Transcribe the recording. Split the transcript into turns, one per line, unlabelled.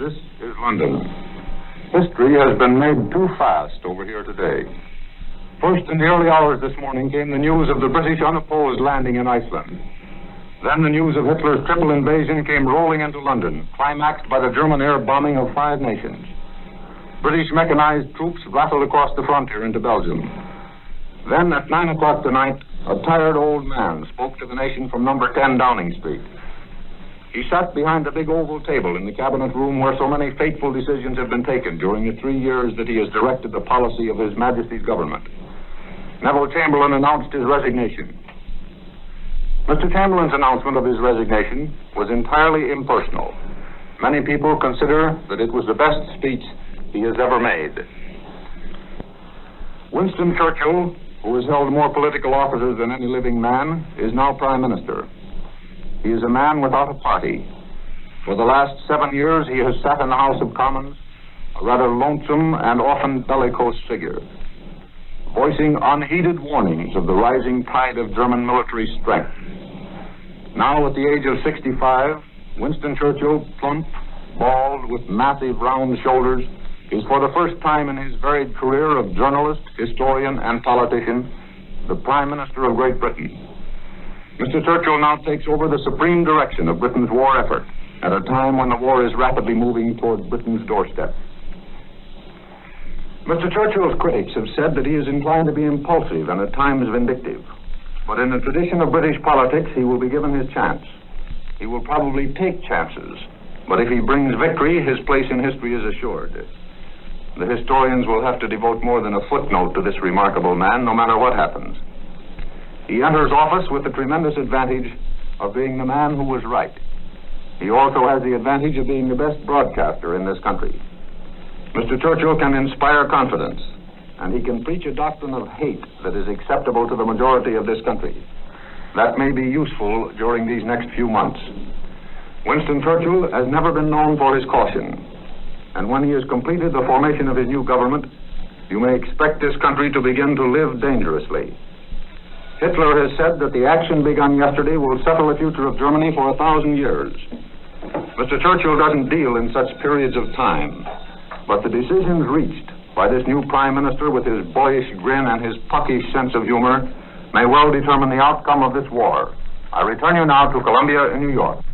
This is London. History has been made too fast over here today. First, in the early hours this morning, came the news of the British unopposed landing in Iceland. Then the news of Hitler's triple invasion came rolling into London, climaxed by the German air bombing of 5 nations. British mechanized troops rattled across the frontier into Belgium. Then, at 9 o'clock tonight, a tired old man spoke to the nation from number 10 Downing Street. He sat behind the big oval table in the cabinet room where so many fateful decisions have been taken during the 3 years that he has directed the policy of His Majesty's government. Neville Chamberlain announced his resignation. Mr. Chamberlain's announcement of his resignation was entirely impersonal. Many people consider that it was the best speech he has ever made. Winston Churchill, who has held more political offices than any living man, is now Prime Minister. He is a man without a party. For the last 7 years, he has sat in the House of Commons, a rather lonesome and often bellicose figure, voicing unheeded warnings of the rising tide of German military strength. Now, at the age of 65, Winston Churchill, plump, bald, with massive round shoulders, is for the first time in his varied career of journalist, historian, and politician, the Prime Minister of Great Britain. Mr. Churchill now takes over the supreme direction of Britain's war effort at a time when the war is rapidly moving toward Britain's doorstep. Mr. Churchill's critics have said that he is inclined to be impulsive and at times vindictive. But in the tradition of British politics, he will be given his chance. He will probably take chances, but if he brings victory, his place in history is assured. The historians will have to devote more than a footnote to this remarkable man, no matter what happens. He enters office with the tremendous advantage of being the man who was right. He also has the advantage of being the best broadcaster in this country. Mr. Churchill can inspire confidence, and he can preach a doctrine of hate that is acceptable to the majority of this country. That may be useful during these next few months. Winston Churchill has never been known for his caution, and when he has completed the formation of his new government, you may expect this country to begin to live dangerously. Hitler has said that the action begun yesterday will settle the future of Germany for 1,000 years. Mr. Churchill doesn't deal in such periods of time, but the decisions reached by this new Prime Minister with his boyish grin and his puckish sense of humor may well determine the outcome of this war. I return you now to Columbia in New York.